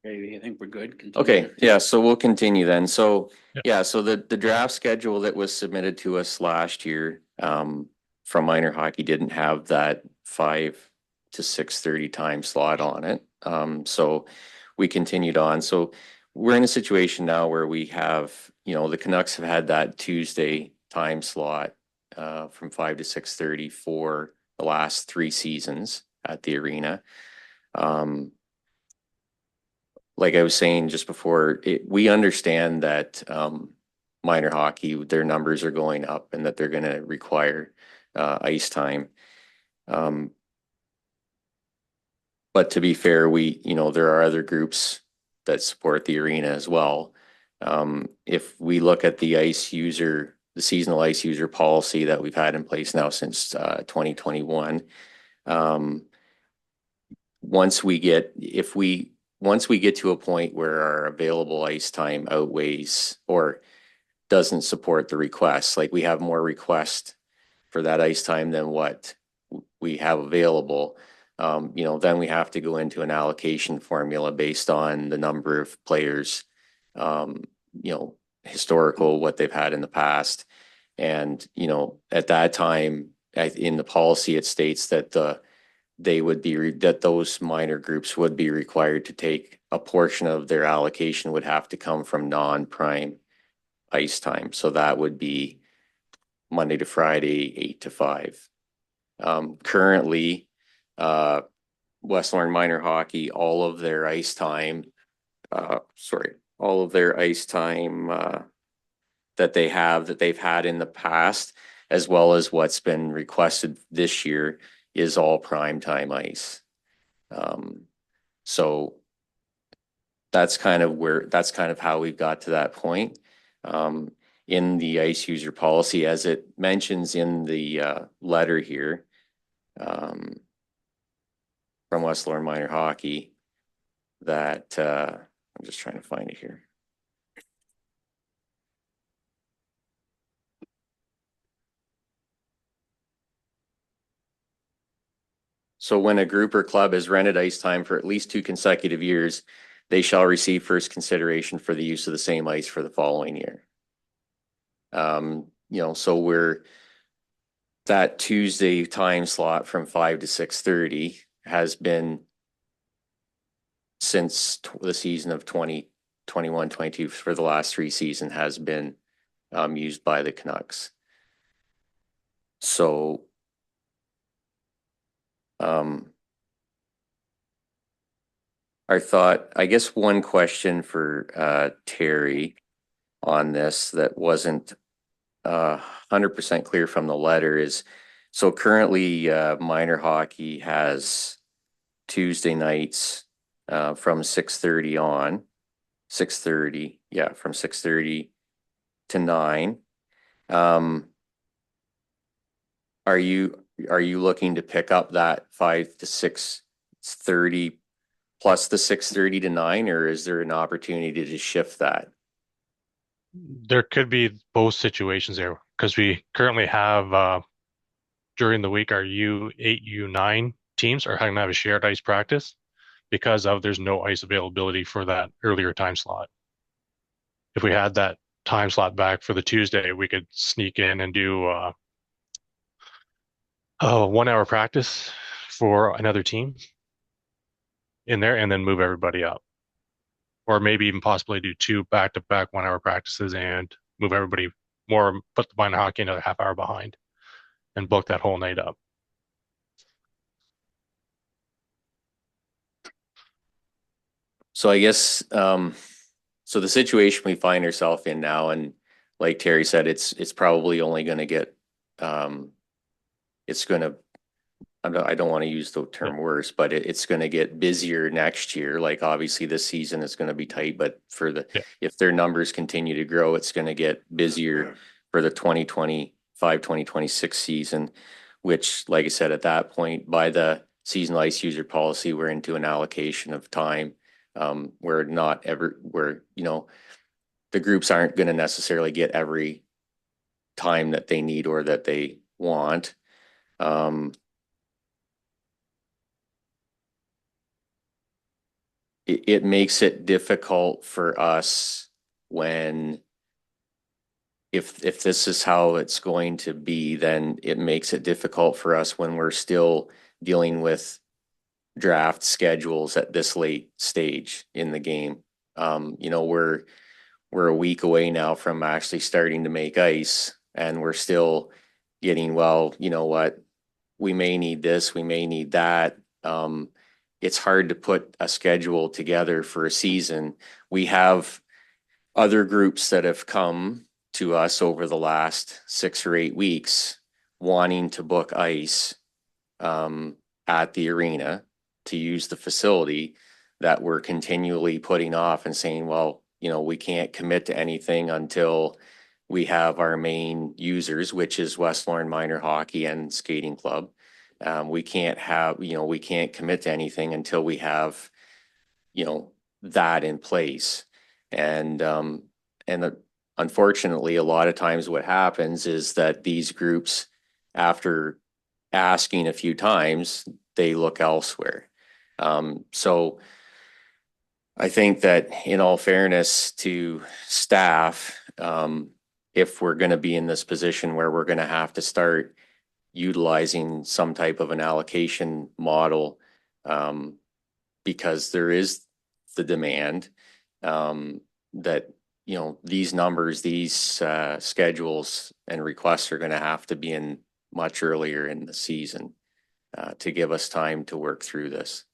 Okay, I think we're good. Continue. Okay, yeah, so we'll continue then. So, Yeah. yeah, so the draft schedule that was submitted to us last year, from minor hockey didn't have that 5 to 6:30 time slot on it. So we continued on. So we're in a situation now where we have, the Canucks have had that Tuesday time slot, from 5 to 6:30 for the last 3 seasons at the arena. Um, like I was saying just before, we understand that minor hockey, their numbers are going up and that they're going to require ice time. Um, but to be fair, there are other groups that support the arena as well. If we look at the seasonal ice user policy that we've had in place now since 2021, um, once we get to a point where our available ice time outweighs or doesn't support the requests, like we have more requests for that ice time than what we have available, then we have to go into an allocation formula based on the number of players, um, historical, what they've had in the past. And, at that time, in the policy, it states that that those minor groups would be required to take a portion of their allocation would have to come from non-prime ice time. So that would be Monday to Friday, 8 to 5. Currently, uh, West Lorne Minor Hockey, all of their ice time that they've had in the past, as well as what's been requested this year, is all prime time ice. Um, so that's kind of how we've got to that point. In the ice user policy, as it mentions in the letter here, from West Lorne Minor Hockey, that I'm just trying to find it here. So when a group or club has rented ice time for at least 2 consecutive years, they shall receive first consideration for the use of the same ice for the following year. So that Tuesday time slot from 5 to 6:30 has been since the season of 2021-22 for the last 3 seasons has been used by the Canucks. So I guess one question for Terry on this that wasn't 100% clear from the letter is, so currently minor hockey has Tuesday nights from 6:30 on, 6:30, yeah, from 6:30 to 9. Um, are you looking to pick up that 5 to 6:30 plus the 6:30 to 9, or is there an opportunity to shift that? There could be both situations there because we currently have during the week our U8, U9 teams are going to have a shared ice practice because of there's no ice availability for that earlier time slot. If we had that time slot back for the Tuesday, we could sneak in and do a 1 hour practice for another team in there and then move everybody up. Or maybe even possibly do two back-to-back 1 hour practices and move everybody more, put the minor hockey another half hour behind and book that whole night up. So I guess so the situation we find ourselves in now, and like Terry said, it's probably only going to get it's going to I don't want to use the term worse, but it's going to get busier next year. Like obviously this season is going to be tight, but Yeah. if their numbers continue to grow, it's going to get busier for the 2025-2026 season, which, like I said, at that point, by the seasonal ice user policy, we're into an allocation of time, where the groups aren't going to necessarily get every time that they need or that they want. Um, it makes it difficult for us when if this is how it's going to be, then it makes it difficult for us when we're still dealing with draft schedules at this late stage in the game. You know, we're a week away now from actually starting to make ice, and we're still getting, well, you know what, we may need this, we may need that. It's hard to put a schedule together for a season. We have other groups that have come to us over the last 6 or 8 weeks wanting to book ice at the arena to use the facility that we're continually putting off and saying, well, you know, we can't commit to anything until we have our main users, which is West Lorne Minor Hockey and Skating Club. We can't commit to anything until we have, you know, that in place. And unfortunately, a lot of times what happens is that these groups, after asking a few times, they look elsewhere. So I think that in all fairness to staff, if we're going to be in this position where we're going to have to start utilizing some type of an allocation model, because there is the demand, that, you know, these numbers, these schedules and requests are going to have to be in much earlier in the season to give us time to work through this.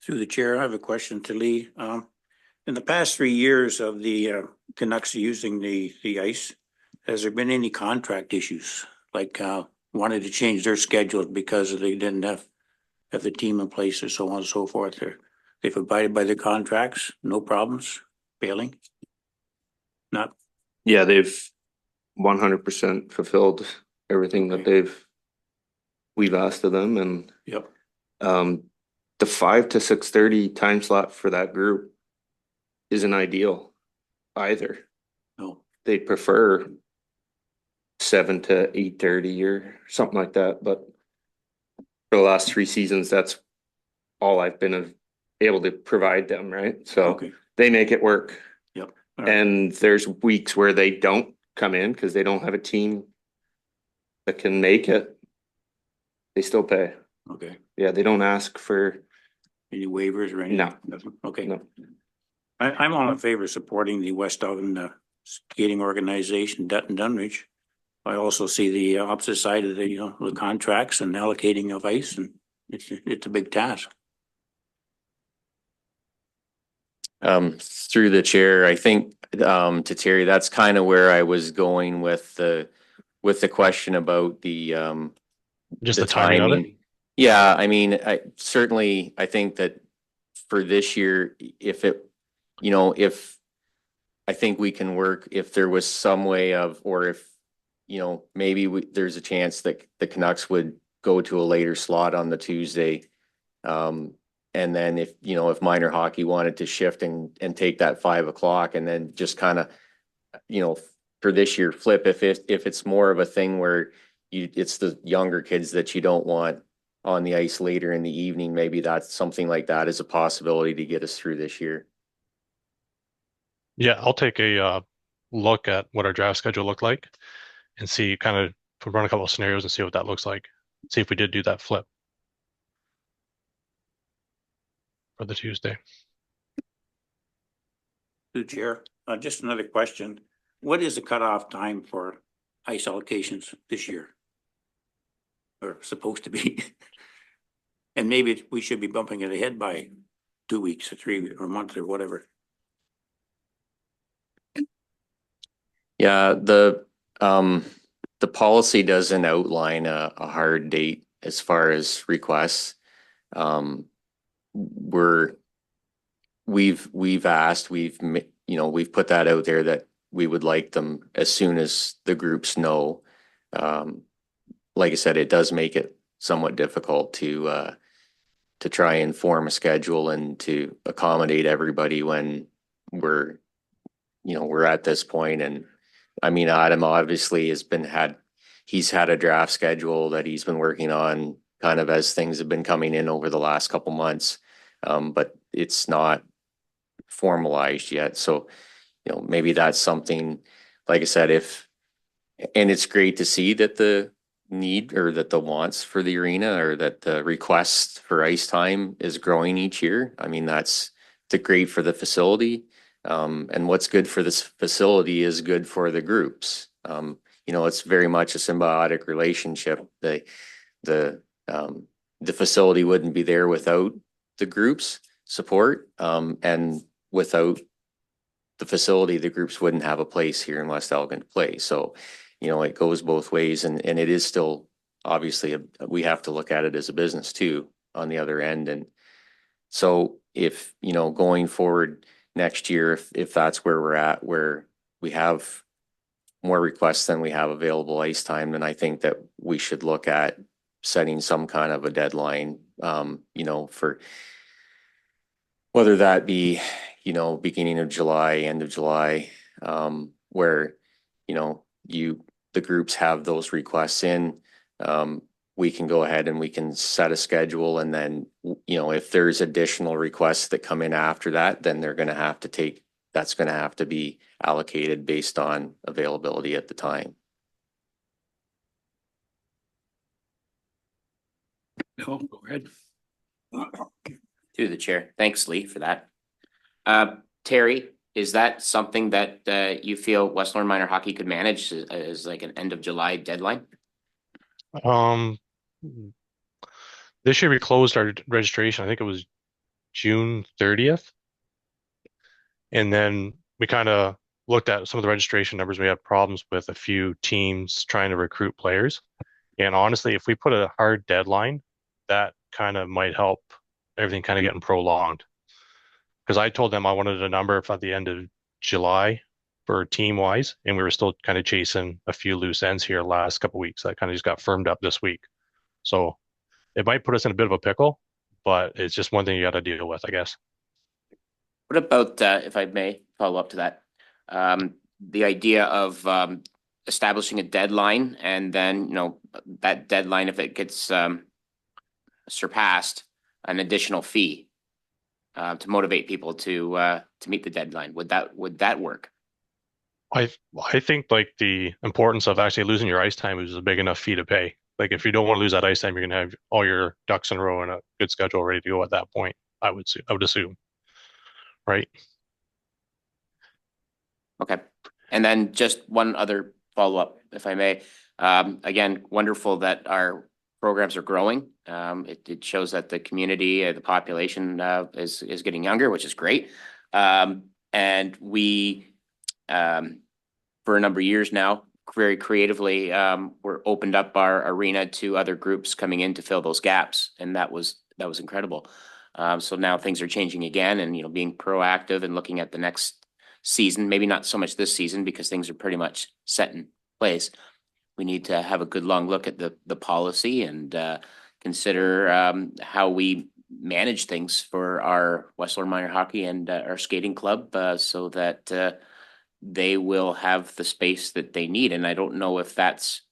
Through the chair, I have a question to Lee. In the past 3 years of the Canucks using the ice, has there been any contract issues? Like wanted to change their schedules because they didn't have the team in place or so on and so forth? They've abided by their contracts, no problems, failing? Not? Yeah, they've 100% fulfilled everything that we've asked of them, and Yep. The 5 to 6:30 time slot for that group isn't ideal either. No. They prefer 7 to 8:30 or something like that, but for the last 3 seasons, that's all I've been able to provide them, right? So Okay. they make it work. Yep. All right. And there's weeks where they don't come in because they don't have a team that can make it. They still pay. Okay. Yeah, they don't ask for. Any waivers or anything? No. Nothing? Okay. No. I'm all in favor of supporting the West Ogden skating organization, Dutton Dunwich. I also see the opposite side of the, you know, the contracts and allocating of ice, and it's a big task. Through the chair, I think to Terry, that's kind of where I was going with the question about the Just the timing of it. Yeah, I mean, I think that for this year, if I think we can work, if there was some way of, or if, you know, maybe there's a chance that the Canucks would go to a later slot on the Tuesday. And then if, you know, if minor hockey wanted to shift and take that 5 o'clock, and then just kind of, you know, for this year, flip if it's more of a thing where it's the younger kids that you don't want on the ice later in the evening, maybe that's something like that is a possibility to get us through this year. Yeah, I'll take a look at what our draft schedule looked like and see, kind of run a couple of scenarios and see what that looks like. See if we did do that flip for the Tuesday. To the chair, just another question. What is the cutoff time for ice allocations this year? Or supposed to be? And maybe we should be bumping it ahead by 2 weeks or 3 or a month or whatever. Yeah, the policy doesn't outline a hard date as far as requests. We've asked, we've put that out there that we would like them as soon as the groups know. Like I said, it does make it somewhat difficult to try and form a schedule and to accommodate everybody when we're at this point. And I mean, Adam obviously he's had a draft schedule that he's been working on kind of as things have been coming in over the last couple months. But it's not formalized yet. So, maybe that's something, like I said, and it's great to see that the need or that the wants for the arena or that the request for ice time is growing each year. I mean, that's great for the facility. And what's good for this facility is good for the groups. It's very much a symbiotic relationship. The facility wouldn't be there without the groups support. And without the facility, the groups wouldn't have a place here in West Elgin to play. So, it goes both ways, and it is still obviously we have to look at it as a business too on the other end. And so if, going forward next year, if that's where we're at, where we have more requests than we have available ice time, then I think that we should look at setting some kind of a deadline, for whether that be, beginning of July, end of July, where, the groups have those requests in, we can go ahead and we can set a schedule. And then, if there's additional requests that come in after that, then that's going to have to be allocated based on availability at the time. No, go ahead. Through the chair. Thanks, Lee, for that. Terry, is that something that you feel West Lorne Minor Hockey could manage as like an end of July deadline? This year we closed our registration. I think it was June 30th. And then we kind of looked at some of the registration numbers. We had problems with a few teams trying to recruit players. And honestly, if we put a hard deadline, that kind of might help everything kind of getting prolonged. Because I told them I wanted a number at the end of July for team wise, and we were still kind of chasing a few loose ends here last couple of weeks. That kind of just got firmed up this week. So it might put us in a bit of a pickle, but it's just one thing you got to deal with, I guess. What about, if I may follow up to that, the idea of establishing a deadline and then, that deadline, if it gets surpassed, an additional fee to motivate people to meet the deadline. Would that work? I think like the importance of actually losing your ice time is a big enough fee to pay. Like if you don't want to lose that ice time, you're gonna have all your ducks in a row and a good schedule ready to go at that point. I would assume, right? Okay. And then just one other follow-up, if I may. Again, wonderful that our programs are growing. It shows that the community, the population is getting younger, which is great. And we, for a number of years now, very creatively, we're opened up our arena to other groups coming in to fill those gaps, and that was incredible. So now things are changing again, and being proactive and looking at the next season. Maybe not so much this season because things are pretty much set in place. We need to have a good long look at the policy and consider how we manage things for our West Lorne Minor Hockey and our skating club so that they will have the space that they need. And I don't know if that's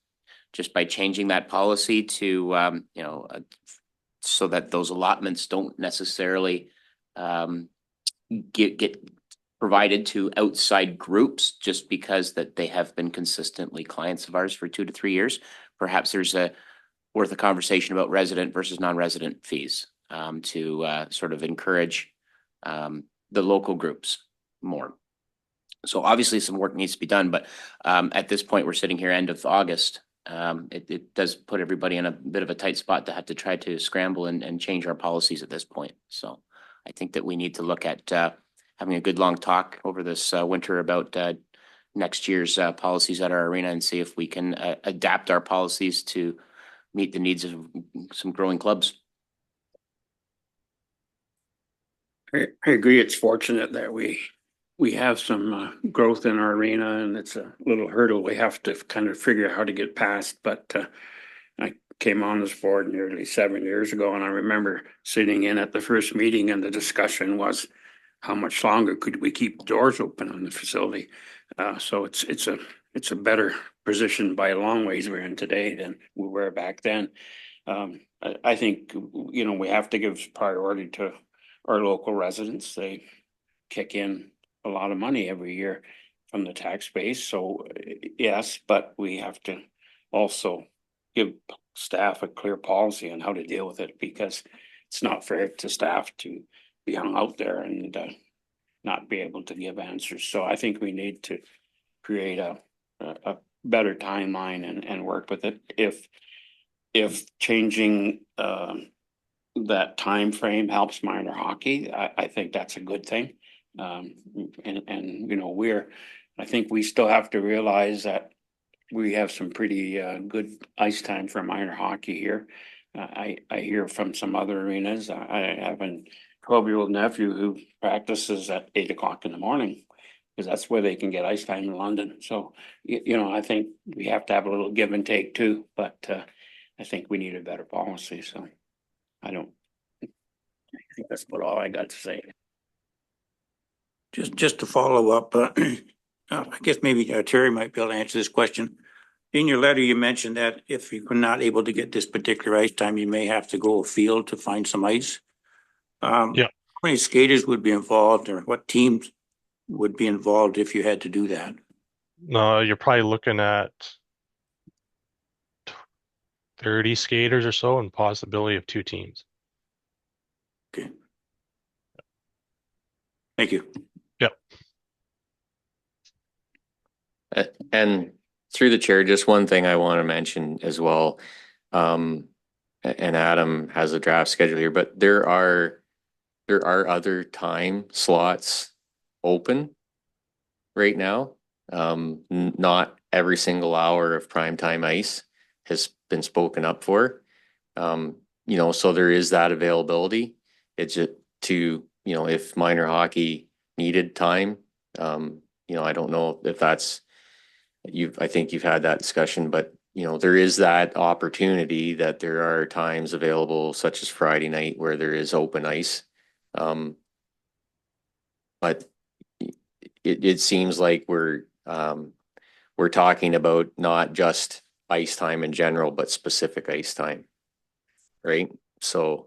just by changing that policy to, so that those allotments don't necessarily get provided to outside groups just because that they have been consistently clients of ours for 2 to 3 years. Perhaps there's worth a conversation about resident versus non-resident fees to sort of encourage the local groups more. So obviously some work needs to be done, but at this point we're sitting here end of August. It does put everybody in a bit of a tight spot to have to try to scramble and change our policies at this point. So I think that we need to look at having a good long talk over this winter about next year's policies at our arena and see if we can adapt our policies to meet the needs of some growing clubs. I agree. It's fortunate that we have some growth in our arena, and it's a little hurdle we have to kind of figure out how to get past. But I came on this board nearly 7 years ago, and I remember sitting in at the first meeting, and the discussion was how much longer could we keep the doors open on the facility. So it's a better position by a long ways we're in today than we were back then. I think, you know, we have to give priority to our local residents. They kick in a lot of money every year from the tax base, so yes, but we have to also give staff a clear policy on how to deal with it, because it's not fair to staff to be hung out there and not be able to give answers. So I think we need to create a better timeline and work with it. If changing that time frame helps minor hockey, I think that's a good thing. And you know, I think we still have to realize that we have some pretty good ice time for minor hockey here. I hear from some other arenas. I have a 12-year-old nephew who practices at 8 o'clock in the morning, because that's where they can get ice time in London. So, you know, I think we have to have a little give and take too, but I think we need a better policy. So I think that's about all I got to say. Just to follow up, I guess maybe Terry might be able to answer this question. In your letter, you mentioned that if you're not able to get this particular ice time, you may have to go afield to find some ice. Yeah. How many skaters would be involved, or what teams would be involved if you had to do that? No, you're probably looking at 30 skaters or so, and possibility of 2 teams. Okay. Thank you. Yep. And through the chair, just one thing I want to mention as well. And Adam has a draft schedule here, but there are other time slots open right now. Not every single hour of primetime ice has been spoken up for. You know, so there is that availability. It's just to, you know, if minor hockey needed time, you know, I don't know if that's, I think you've had that discussion, but you know, there is that opportunity that there are times available, such as Friday night, where there is open ice. But it seems like we're talking about not just ice time in general, but specific ice time, right? So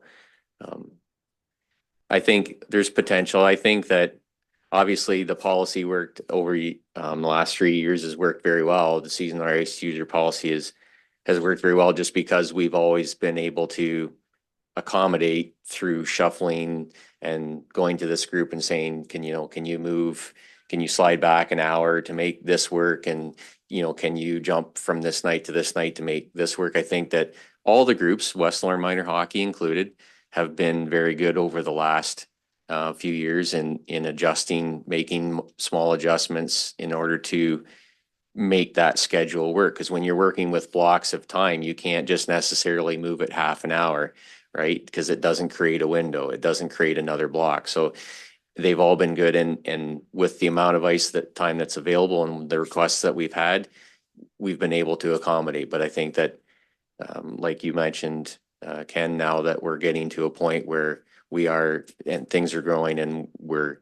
I think there's potential. I think that obviously the policy worked over the last 3 years, has worked very well. The seasonal ice user policy has worked very well, just because we've always been able to accommodate through shuffling and going to this group and saying, can you slide back an hour to make this work? And, you know, can you jump from this night to this night to make this work? I think that all the groups, Westland minor hockey included, have been very good over the last few years in adjusting, making small adjustments in order to make that schedule work. Because when you're working with blocks of time, you can't just necessarily move it half an hour, right? Because it doesn't create a window. It doesn't create another block. So they've all been good. And with the amount of ice time that's available and the requests that we've had, we've been able to accommodate. But I think that, like you mentioned, Ken, now that we're getting to a point where we are, and things are growing, and we're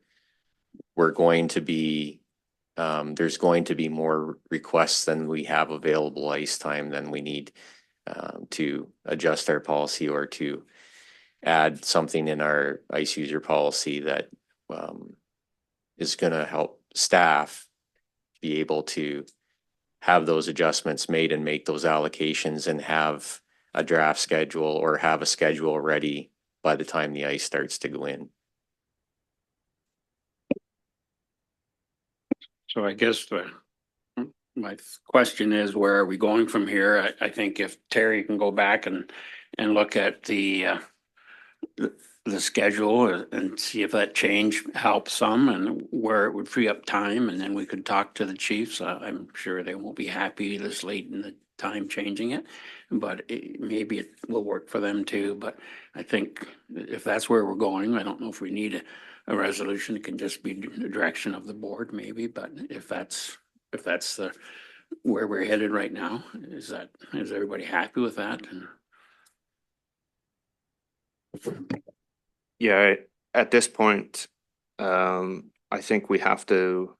going to be, there's going to be more requests than we have available ice time, than we need to adjust our policy or to add something in our ice user policy that is going to help staff be able to have those adjustments made and make those allocations and have a draft schedule or have a schedule ready by the time the ice starts to go in. So I guess my question is, where are we going from here? I think if Terry can go back and look at the schedule and see if that change helps some and where it would free up time, and then we could talk to the chiefs. I'm sure they won't be happy this late in the time changing it, but maybe it will work for them too. But I think if that's where we're going, I don't know if we need a resolution. It can just be the direction of the board maybe, but if that's the where we're headed right now, is everybody happy with that? Yeah, at this point, I think we have to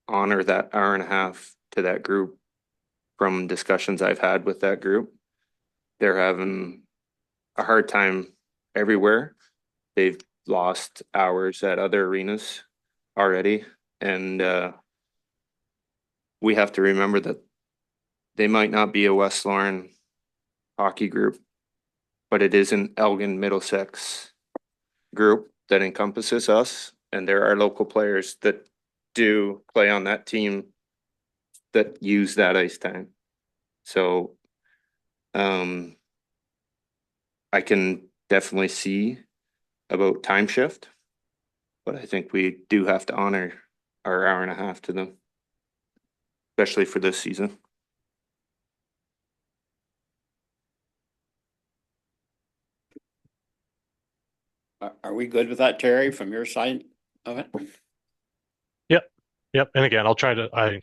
honor that hour and a half to that group. From discussions I've had with that group, they're having a hard time everywhere. They've lost hours at other arenas already, and we have to remember that they might not be a West Lauren hockey group, but it is an Elgin Middlesex group that encompasses us, and there are local players that do play on that team that use that ice time. So I can definitely see about time shift, but I think we do have to honor our hour and a half to them, especially for this season. Are we good with that, Terry, from your side of it? Yep. And again, I'll try to,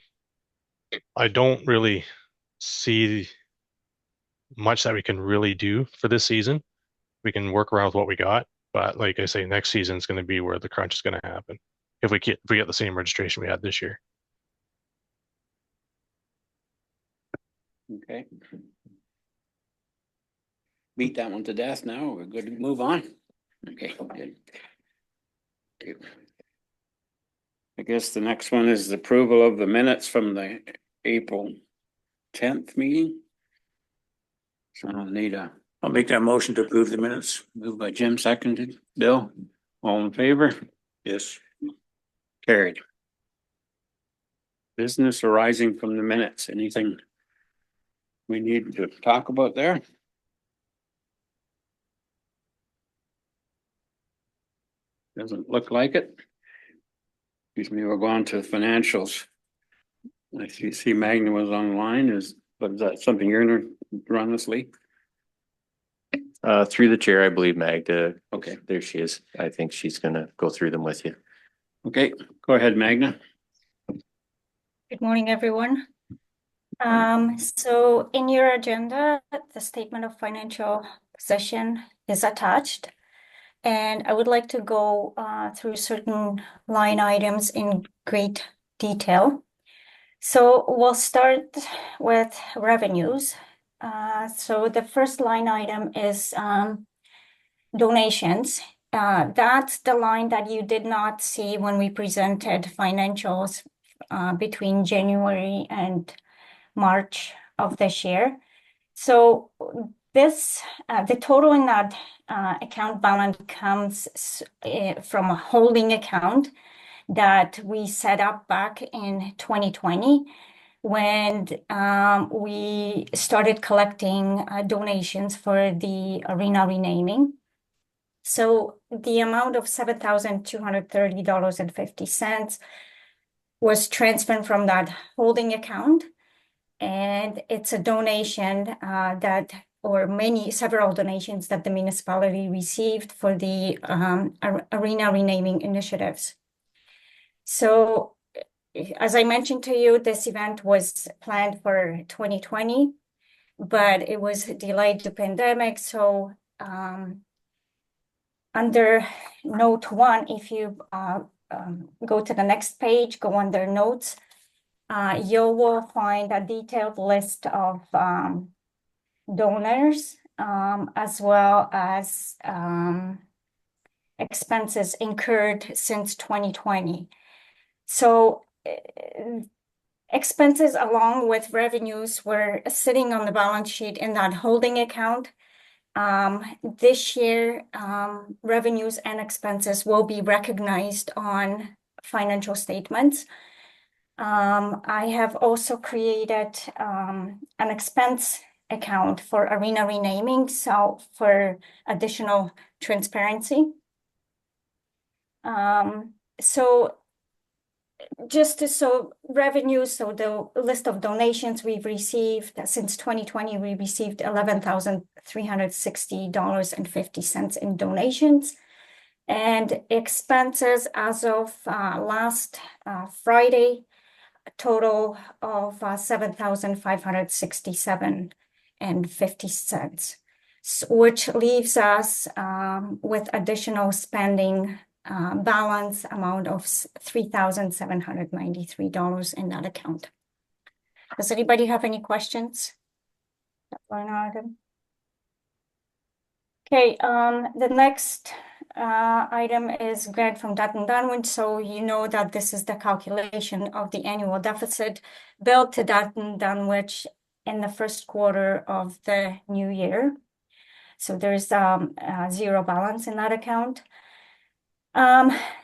I don't really see much that we can really do for this season. We can work around with what we got, but like I say, next season is going to be where the crunch is going to happen. If we get the same registration we had this year. Okay. Beat that one to death now. We're good to move on. Okay, good. Okay. I guess the next one is the approval of the minutes from the April 10th meeting. So I'll need a I'll make that motion to approve the minutes. move by Jim, seconded. Bill, all in favor? Yes. Carried. Business arising from the minutes, anything we need to talk about there? Doesn't look like it. Excuse me, we're going to financials. I see Magna was online, but is that something you're gonna run this, Lee? Through the chair, I believe Magda. Okay. There she is. I think she's gonna go through them with you. Okay, go ahead, Magna. Good morning, everyone. So in your agenda, the statement of financial position is attached. And I would like to go through certain line items in great detail. So we'll start with revenues. So the first line item is donations. That's the line that you did not see when we presented financials between January and March of this year. So this, the total in that account balance comes from a holding account that we set up back in 2020 when we started collecting donations for the arena renaming. So the amount of $7,230.50 was transferred from that holding account. And it's a donation several donations that the municipality received for the arena renaming initiatives. So as I mentioned to you, this event was planned for 2020, but it was delayed to pandemic. So under note 1, if you go to the next page, go under notes, you will find a detailed list of donors as well as expenses incurred since 2020. So expenses along with revenues were sitting on the balance sheet in that holding account. This year, revenues and expenses will be recognized on financial statements. I have also created an expense account for arena renaming, so for additional transparency. Revenues, so the list of donations we've received since 2020, we received $11,360.50 in donations. And expenses as of last Friday, a total of $7,567.50, which leaves us with additional spending balance amount of $3,793 in that account. Does anybody have any questions? Line item? Okay, the next item is grant from Dutton Dunwich. So you know that this is the calculation of the annual deficit billed to Dutton Dunwich in the first quarter of the new year. So there's zero balance in that account.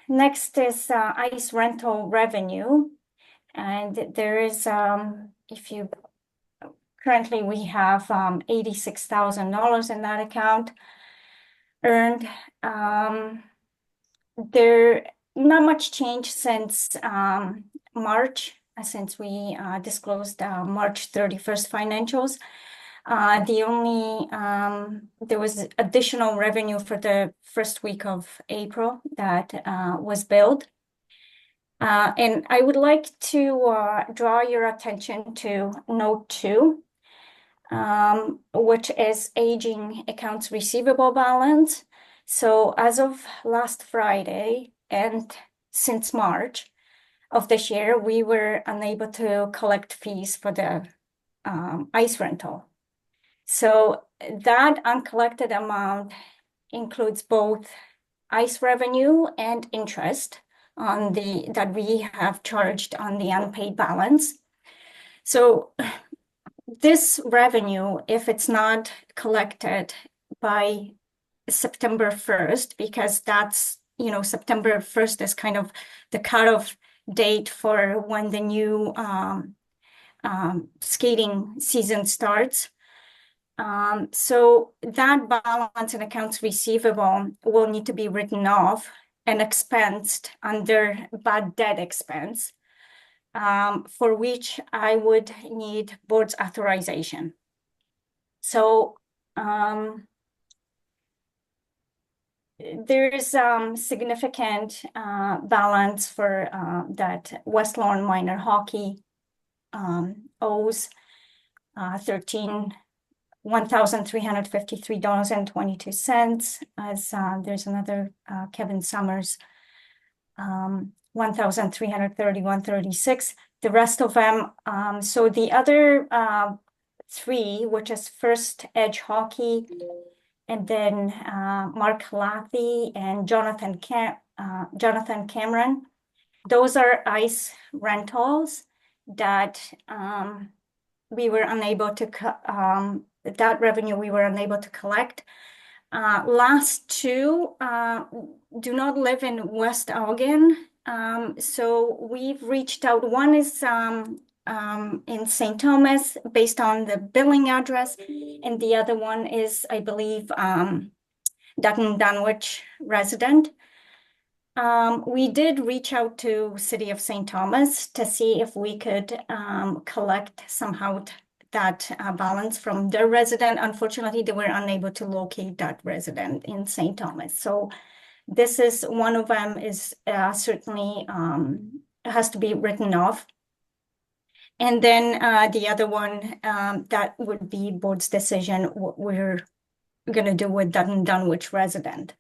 Next is ice rental revenue. And there is, currently we have $86,000 in that account earned. There not much change since March, since we disclosed March 31st financials. The only there was additional revenue for the first week of April that was billed. And I would like to draw your attention to note 2, which is aging accounts receivable balance. So as of last Friday and since March of this year, we were unable to collect fees for the ice rental. So that uncollected amount includes both ice revenue and interest on that we have charged on the unpaid balance. So this revenue, if it's not collected by September 1st, because that's, September 1st is kind of the cutoff date for when the new skating season starts. So that balance in accounts receivable will need to be written off and expensed under bad debt expense, for which I would need board's authorization. So there is significant balance for that West Lawn Minor Hockey owes $1,353.22, as there's another Kevin Summers, $1,331.36. The rest of them, so the other 3, which is First Edge Hockey, and then Mark Lathy and Jonathan Cameron, those are ice rentals that we were unable to that revenue we were unable to collect. Last 2 do not live in West Elgin. So we've reached out. One is in St. Thomas based on the billing address, and the other one is, I believe, Dutton Dunwich resident. We did reach out to City of St. Thomas to see if we could collect somehow that balance from their resident. Unfortunately, they were unable to locate that resident in St. Thomas. So this is one of them is certainly has to be written off. And then the other one, that would be board's decision, what we're going to do with Dutton Dunwich resident.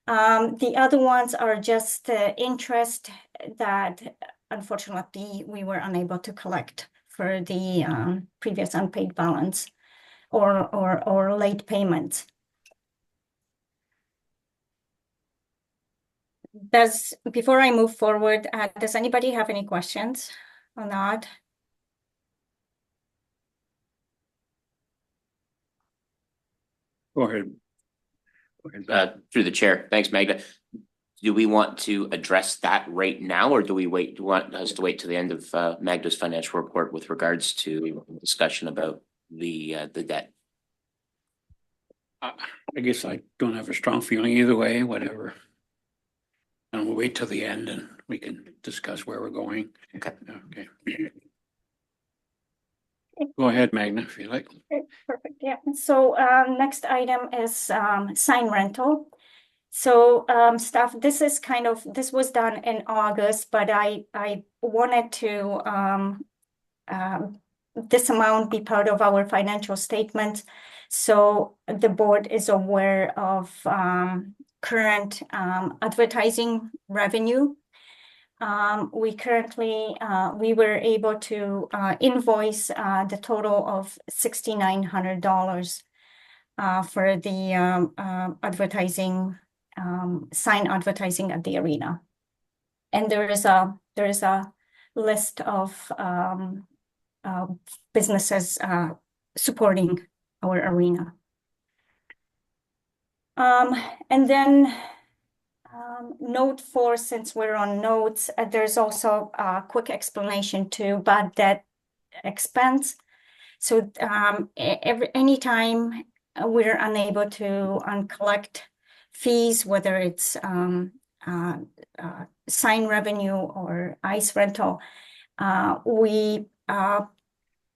The other ones are just interest that unfortunately we were unable to collect for the previous unpaid balance or late payments. Before I move forward, does anybody have any questions on that? Go ahead. Through the chair. Thanks, Magda. Do we want to address that right now, or do we wait? Do you want us to wait to the end of Magda's financial report with regards to discussion about the debt? I guess I don't have a strong feeling either way, whatever. And we'll wait till the end and we can discuss where we're going. Okay. Okay. Go ahead, Magna, if you like. Okay, perfect. Yeah. So next item is sign rental. So staff, this was done in August, but I wanted to this amount be part of our financial statement, so the board is aware of current advertising revenue. We currently we were able to invoice the total of $6,900 for the advertising, sign advertising at the arena. And there is a list of businesses supporting our arena. And then note 4, since we're on notes, there's also a quick explanation to bad debt expense. So anytime we're unable to collect fees, whether it's sign revenue or ice rental, we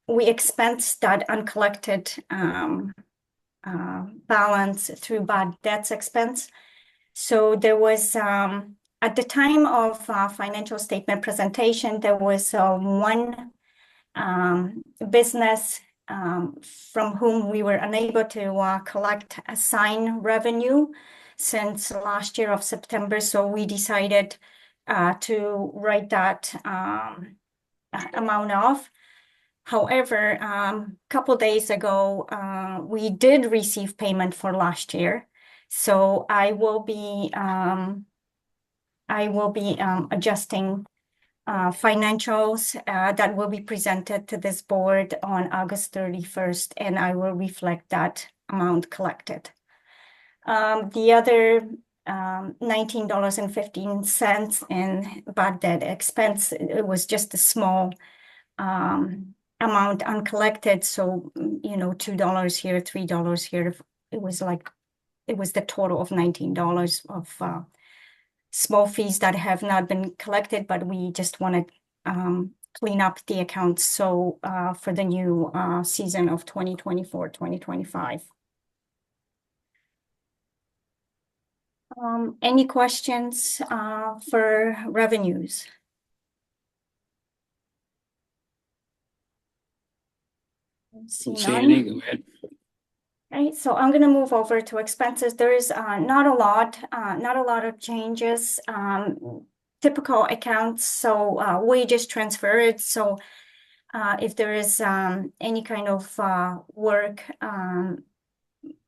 expense that uncollected balance through bad debts expense. So there was, at the time of financial statement presentation, there was one business from whom we were unable to collect a sign revenue since last year of September. So we decided to write that amount off. However, a couple days ago, we did receive payment for last year. So I will be adjusting financials that will be presented to this board on August 31st, and I will reflect that amount collected. The other $19.15 in bad debt expense, it was just a small amount uncollected. So, you know, $2 here, $3 here. It was the total of $19 of small fees that have not been collected, but we just want to clean up the accounts. So for the new season of 2024-2025. Any questions for revenues? See Say none. any, go ahead. Right, so I'm going to move over to expenses. There is not a lot of changes. Typical accounts, so wages transferred. So if there is any kind of work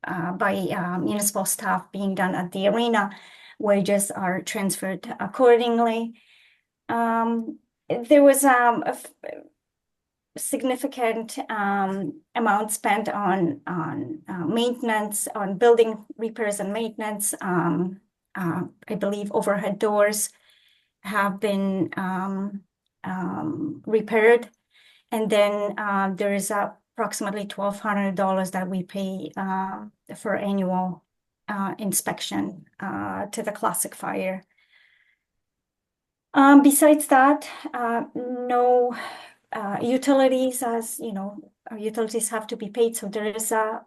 by municipal staff being done at the arena, wages are transferred accordingly. There was a significant amount spent on maintenance, on building repairs and maintenance. I believe overhead doors have been repaired. And then there is approximately $1,200 that we pay for annual inspection to the classic fire. Besides that, no utilities, as you know, our utilities have to be paid. So there is a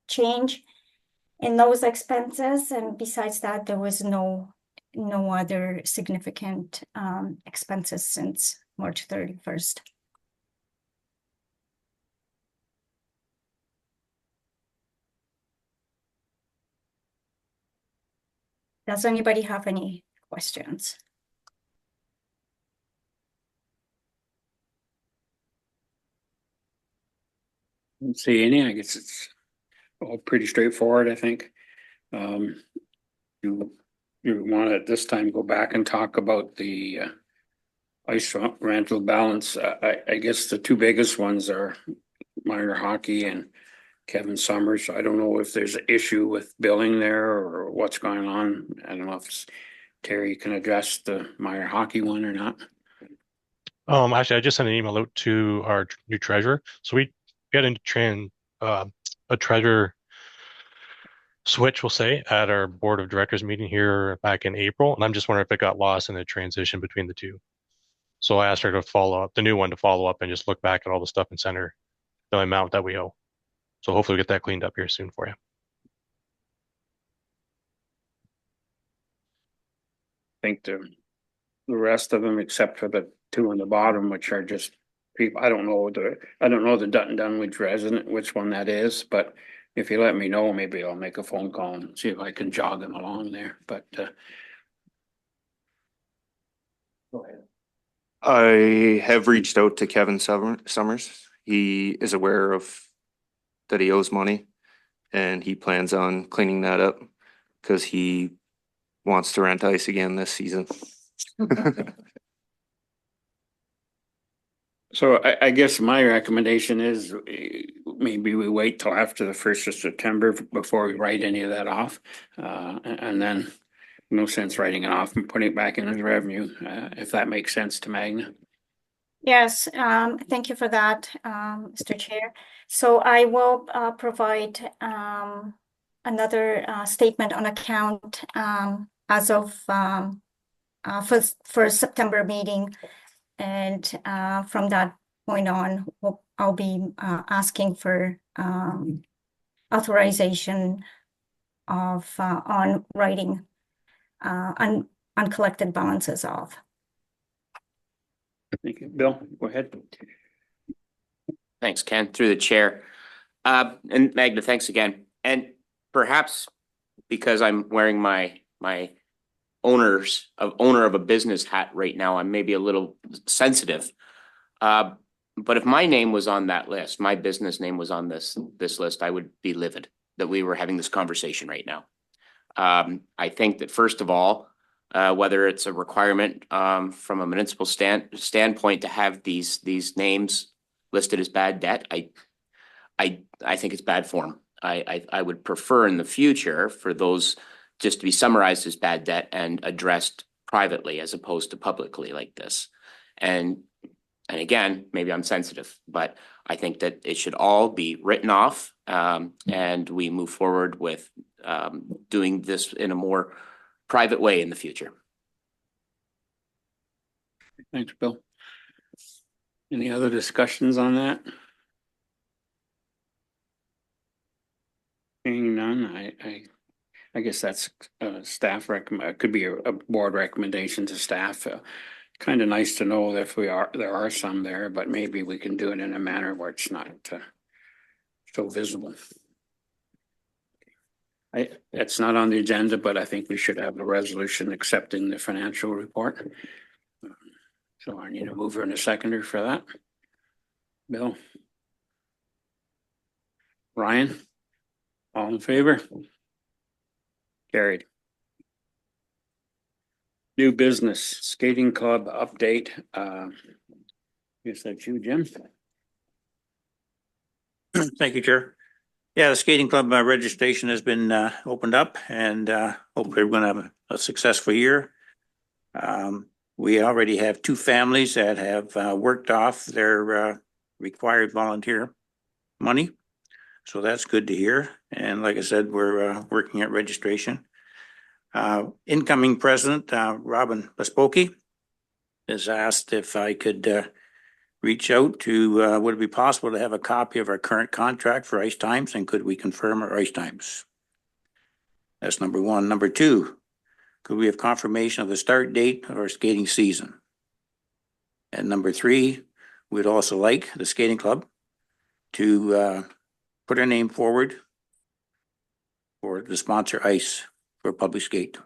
change in those expenses. And besides that, there was no other significant expenses since March 31st. Does anybody have any questions? Don't see any. I guess it's all pretty straightforward, I think. You want to at this time go back and talk about the ice rental balance. I guess the two biggest ones are minor hockey and Kevin Summers. I don't know if there's an issue with billing there or what's going on. I don't know if Terry can address the minor hockey one or not. Actually, I just sent an email out to our new treasurer. So we got into a treasurer switch, we'll say, at our board of directors meeting here back in April. And I'm just wondering if it got lost in the transition between the two. So I asked her to follow up, the new one to follow up and just look back at all the stuff and send her the amount that we owe. So hopefully we get that cleaned up here soon for you. I think the rest of them, except for the two on the bottom, which are just people, I don't know the Dutton Dunwich resident, which one that is, but if you let me know, maybe I'll make a phone call and see if I can jog them along there, but go ahead. I have reached out to Kevin Summers. he is aware of that he owes money, and he plans on cleaning that up because he wants to rent ice again this season. So I guess my recommendation is maybe we wait till after the 1st of September before we write any of that off. And then no sense writing it off and putting it back in as revenue, if that makes sense to Magna. Yes, thank you for that, Mr. Chair. So I will provide another statement on account as of for September meeting. And from that point on, I'll be asking for authorization of on writing uncollected balances off. Thank you. Bill, go ahead. Thanks, Ken, through the chair. And Magna, thanks again. And perhaps because I'm wearing my owner of a business hat right now, I'm maybe a little sensitive. But if my name was on that list, my business name was on this list, I would be livid that we were having this conversation right now. I think that first of all, whether it's a requirement from a municipal standpoint to have these names listed as bad debt, I think it's bad form. I would prefer in the future for those just to be summarized as bad debt and addressed privately as opposed to publicly like this. And again, maybe I'm sensitive, but I think that it should all be written off and we move forward with doing this in a more private way in the future. Thanks, Bill. Any other discussions on that? Hearing none, I guess that's staff recommend, could be a board recommendation to staff. Kind of nice to know that if there are some there, but maybe we can do it in a manner where it's not so visible. It's not on the agenda, but I think we should have a resolution accepting the financial report. So I need a mover and a seconder for that. Bill? Ryan? All in favor? Carried. New business, skating club update. Guess that's you, Jim. Thank you, Chair. Yeah, the skating club registration has been opened up, and hopefully we're going to have a successful year. We already have 2 families that have worked off their required volunteer money. So that's good to hear. And like I said, we're working at registration. Incoming president, Robin Bespoke, has asked if I could reach out to, would it be possible to have a copy of our current contract for ice times, and could we confirm our ice times? That's number 1. Number 2, could we have confirmation of the start date of our skating season? And number 3, we'd also like the skating club to put our name forward for the sponsor ice for public skate.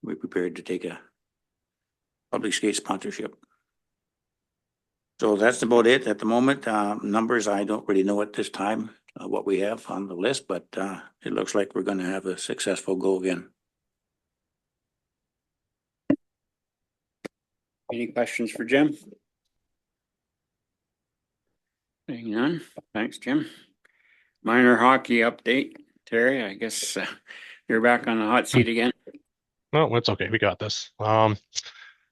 We're prepared to take a public skate sponsorship. So that's about it at the moment. Numbers, I don't really know at this time what we have on the list, but it looks like we're going to have a successful go again. Any questions for Jim? Hang on. Thanks, Jim. Minor hockey update. Terry, I guess you're back on the hot seat again. No, it's okay. We got this.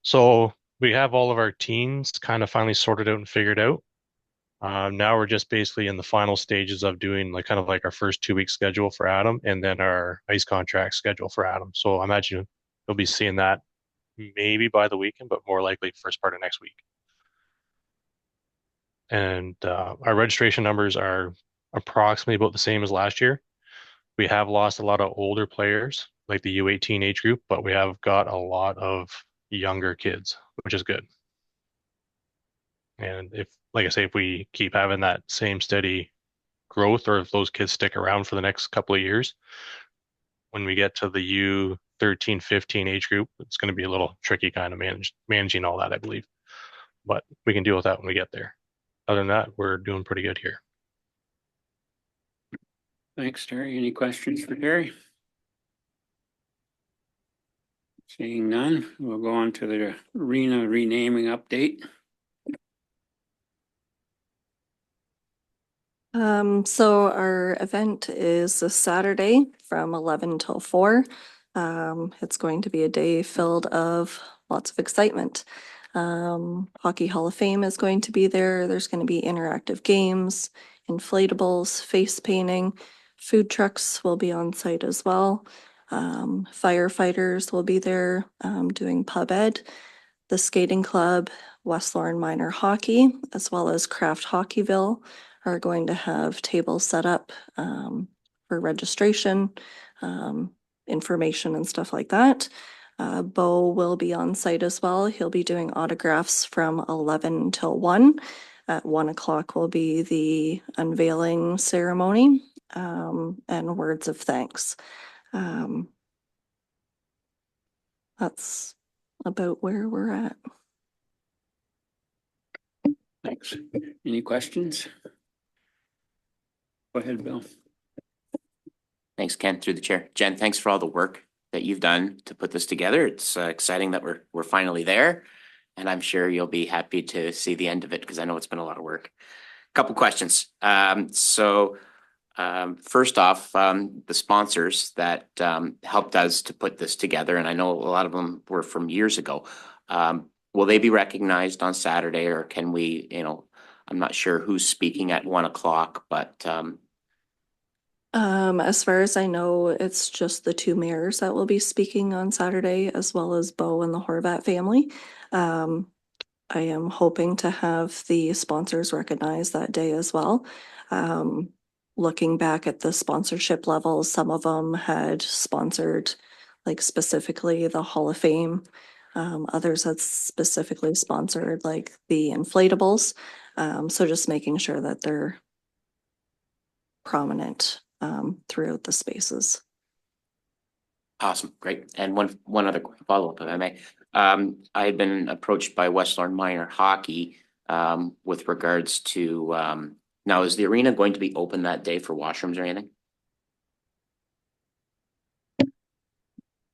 So we have all of our teams kind of finally sorted out and figured out. Now we're just basically in the final stages of doing kind of our first 2-week schedule for Adam, and then our ice contract schedule for Adam. So I imagine you'll be seeing that maybe by the weekend, but more likely first part of next week. And our registration numbers are approximately about the same as last year. We have lost a lot of older players, like the U18 age group, but we have got a lot of younger kids, which is good. And if, like I say, if we keep having that same steady growth, or if those kids stick around for the next couple of years, when we get to the U13, 15 age group, it's going to be a little tricky kind of managing all that, I believe. But we can deal with that when we get there. Other than that, we're doing pretty good here. Thanks, Terry. Any questions for Terry? Seeing none, we'll go on to the arena renaming update. So our event is this Saturday from 11 till 4. It's going to be a day filled of lots of excitement. Hockey Hall of Fame is going to be there. There's going to be interactive games, inflatables, face painting. Food trucks will be on site as well. Firefighters will be there doing pub ed. The skating club, West Lorne Minor Hockey, as well as Craft Hockeyville are going to have tables set up for registration, information and stuff like that. Bo will be on site as well. He'll be doing autographs from 11 till 1. At 1 o'clock will be the unveiling ceremony and words of thanks. That's about where we're at. Thanks. Any questions? Go ahead, Bill. Thanks, Ken, through the chair. Jen, thanks for all the work that you've done to put this together. It's exciting that we're finally there, and I'm sure you'll be happy to see the end of it because I know it's been a lot of work. Couple questions. First off, the sponsors that helped us to put this together, and I know a lot of them were from years ago. Will they be recognized on Saturday, or can we, I'm not sure who's speaking at 1 o'clock, but as far as I know, it's just the 2 mayors that will be speaking on Saturday, as well as Bo and the Horvat family. I am hoping to have the sponsors recognized that day as well. Looking back at the sponsorship levels, some of them had sponsored like specifically the Hall of Fame. Others had specifically sponsored like the inflatables. So just making sure that they're prominent throughout the spaces. awesome, great. And one other quick follow-up, if I may. I had been approached by West Lorne Minor Hockey with regards to now, is the arena going to be open that day for washrooms or anything?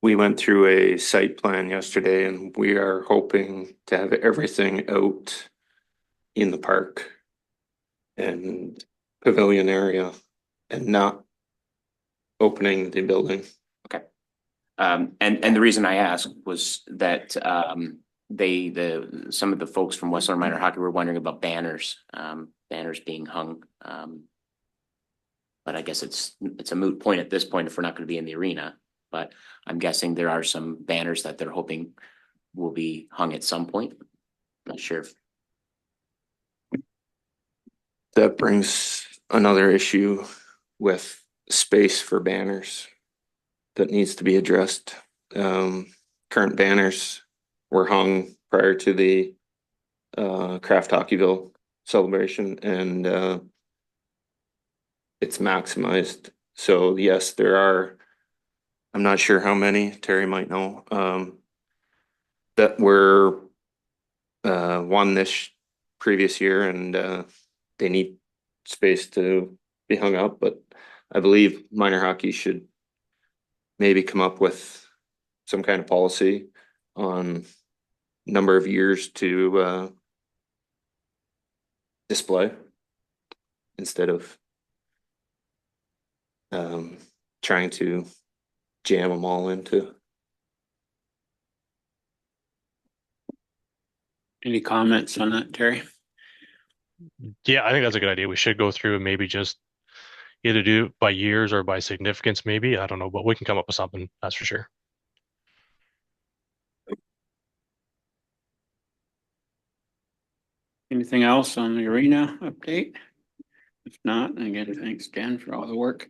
We went through a site plan yesterday and we are hoping to have everything out in the park and pavilion area and not opening the building. Okay. And the reason I asked was that some of the folks from West Lorne Minor Hockey were wondering about banners, banners being hung. But I guess it's a moot point at this point if we're not going to be in the arena. But I'm guessing there are some banners that they're hoping will be hung at some point. Not sure if That brings another issue with space for banners that needs to be addressed. Current banners were hung prior to the Craft Hockeyville celebration and it's maximized. So yes, there are, I'm not sure how many, Terry might know, that were won this previous year and they need space to be hung up, but I believe minor hockey should maybe come up with some kind of policy on number of years to display instead of trying to jam them all into. Any comments on that, Terry? Yeah, I think that's a good idea. We should go through and maybe just either do it by years or by significance, maybe. I don't know, but we can come up with something, that's for sure. Anything else on the arena update? If not, again, thanks, Jen, for all the work.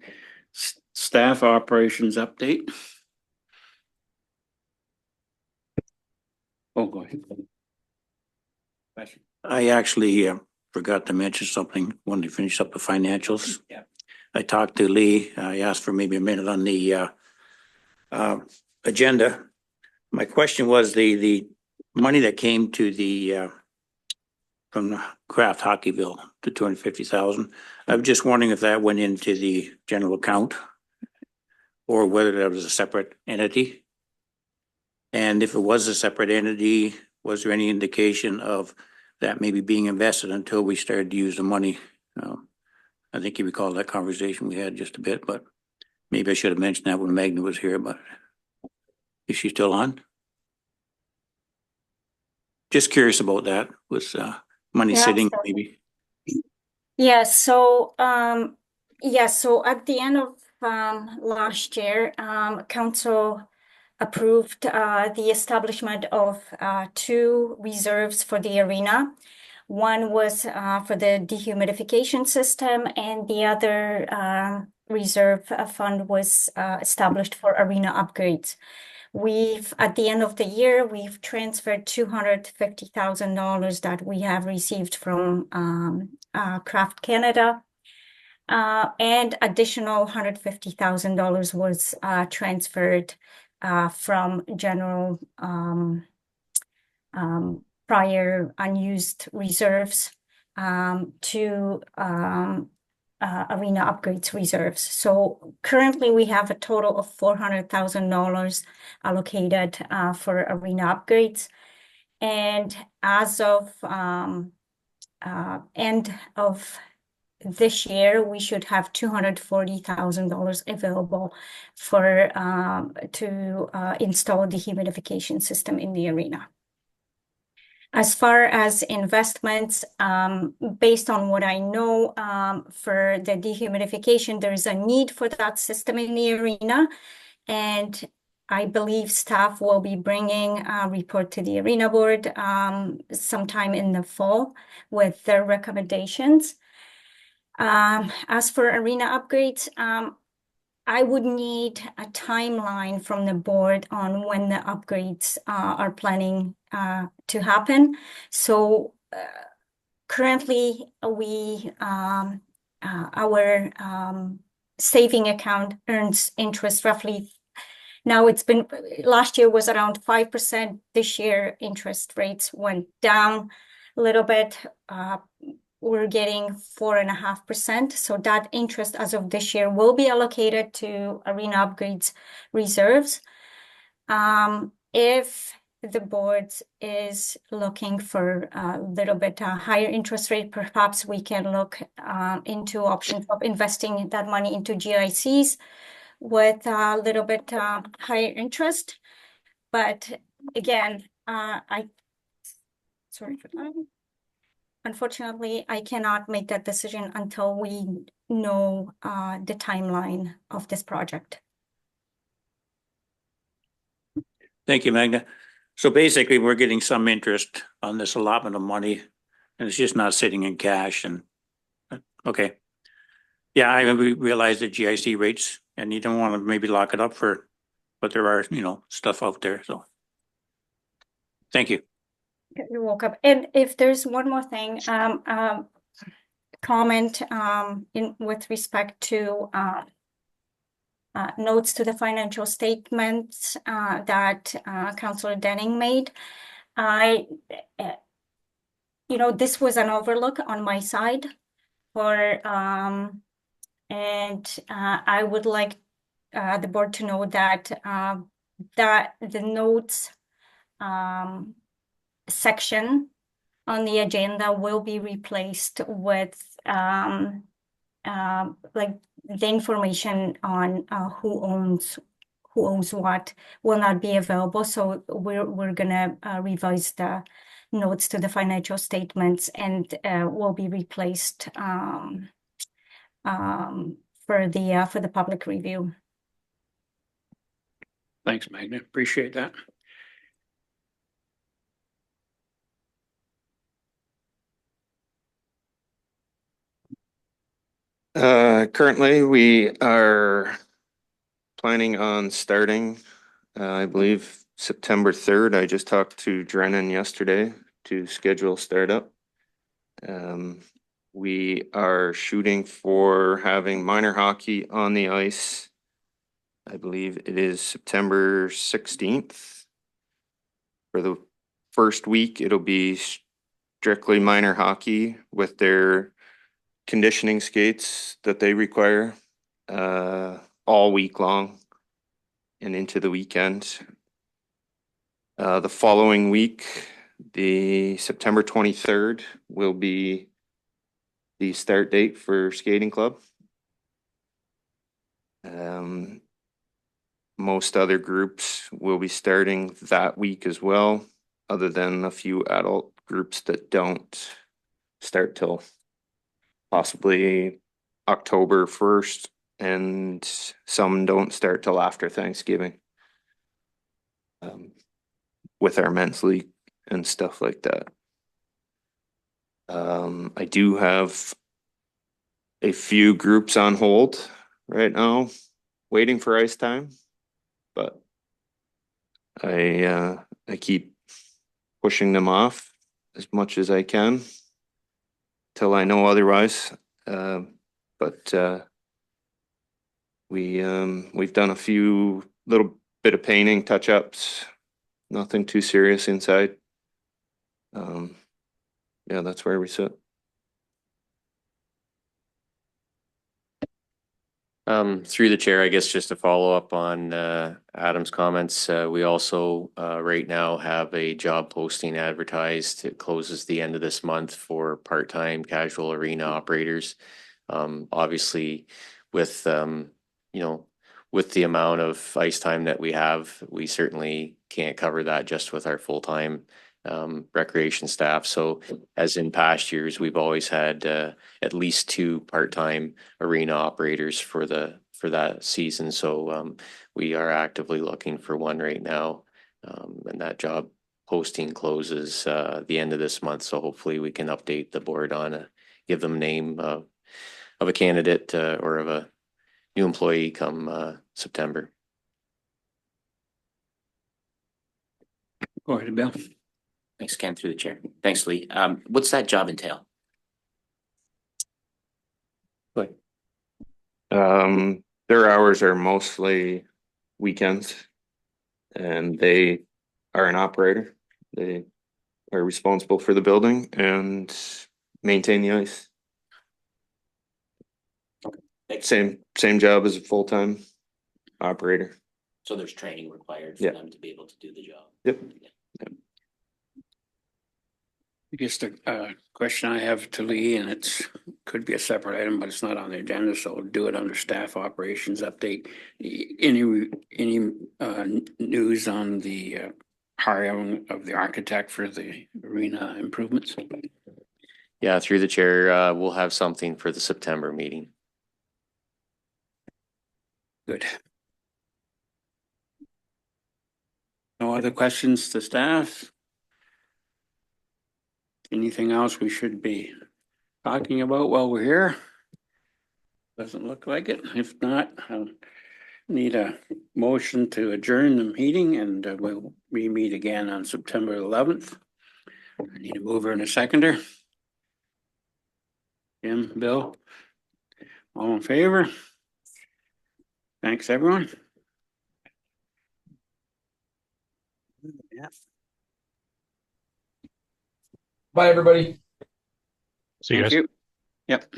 Staff operations update. Oh, go ahead. Question. I actually forgot to mention something when we finish up the financials. Yeah. I talked to Lee. I asked for maybe a minute on the agenda. My question was the money that came to the from the Kraft Hockeyville, the 250,000. I was just wondering if that went into the general account or whether that was a separate entity. And if it was a separate entity, was there any indication of that maybe being invested until we started to use the money? I think you recall that conversation we had just a bit, but maybe I should have mentioned that when Magna was here, but is she still on? Just curious about that with money Yeah, sitting so- maybe. So at the end of last year, council approved the establishment of two reserves for the arena. One was for the dehumidification system, and the other reserve fund was established for arena upgrades. At the end of the year, we've transferred $250,000 that we have received from Kraft Canada. And additional $150,000 was transferred from general prior unused reserves to arena upgrades reserves. So currently we have a total of $400,000 allocated for arena upgrades. And as of end of this year, we should have $240,000 available for to install the humidification system in the arena. As far as investments, based on what I know, for the dehumidification, there is a need for that system in the arena. And I believe staff will be bringing a report to the arena board sometime in the fall with their recommendations. As for arena upgrades, I would need a timeline from the board on when the upgrades are planning to happen. So currently we our saving account earns interest roughly. Now last year was around 5%. This year interest rates went down a little bit. We're getting 4.5%. So that interest as of this year will be allocated to arena upgrades reserves. If the board is looking for a little bit higher interest rate, perhaps we can look into options of investing that money into GICs with a little bit higher interest. But again, sorry for that. Unfortunately, I cannot make that decision until we know the timeline of this project. Thank you, Magna. So basically, we're getting some interest on this allotment of money, and it's just not sitting in cash. And okay, yeah, I realize the GIC rates, and you don't want to maybe lock it up for, but there are stuff out there. So, thank you. You're welcome. And if there's one more thing, comment with respect to notes to the financial statements that Councillor Denning made. This was an overlook on my side and I would like the board to know that the notes section on the agenda will be replaced with like the information on who owns what will not be available. So we're gonna revise the notes to the financial statements and will be replaced for the public review. Thanks, Magna. Appreciate that. Currently, we are planning on starting, I believe, September 3rd. I just talked to Drennan yesterday to schedule startup. We are shooting for having minor hockey on the ice I believe it is September 16th. For the first week, it'll be strictly minor hockey with their conditioning skates that they require all week long and into the weekend. The following week, the September 23rd will be the start date for skating club. Most other groups will be starting that week as well, other than a few adult groups that don't start till possibly October 1st, and some don't start till after Thanksgiving. With our men's league and stuff like that. I do have a few groups on hold right now, waiting for ice time, but I keep pushing them off as much as I can till I know otherwise. But we've done a few little bit of painting, touch-ups, nothing too serious inside. Yeah, that's where we sit. Through the chair, I guess just to follow up on Adam's comments, we also right now have a job posting advertised. It closes the end of this month for part-time casual arena operators. Obviously, with with the amount of ice time that we have, we certainly can't cover that just with our full-time recreation staff. So as in past years, we've always had at least 2 part-time arena operators for that season. So we are actively looking for one right now. And that job posting closes the end of this month. So hopefully we can update the board on give them a name of a candidate or of a new employee come September. Go ahead, Bill. Thanks, Ken, through the chair. Thanks, Lee. What's that job entail? Their hours are mostly weekends, and they are an operator. They are responsible for the building and maintain the ice. Thanks. Same job as a full-time operator. So there's training required for Yeah. them to be able to do the job. Yep. Just a question I have to Lee, and could be a separate item, but it's not on the agenda, so we'll do it under staff operations update. Any news on the hiring of the architect for the arena improvements? Yeah, through the chair, we'll have something for the September meeting. Good. No other questions to staff? Anything else we should be talking about while we're here? Doesn't look like it. If not, I'll need a motion to adjourn the meeting, and we'll meet again on September 11th. I need a mover and a seconder. Jim, Bill, all in favor? Thanks, everyone. Yeah. Bye, everybody. See you Thank guys. you. Yep.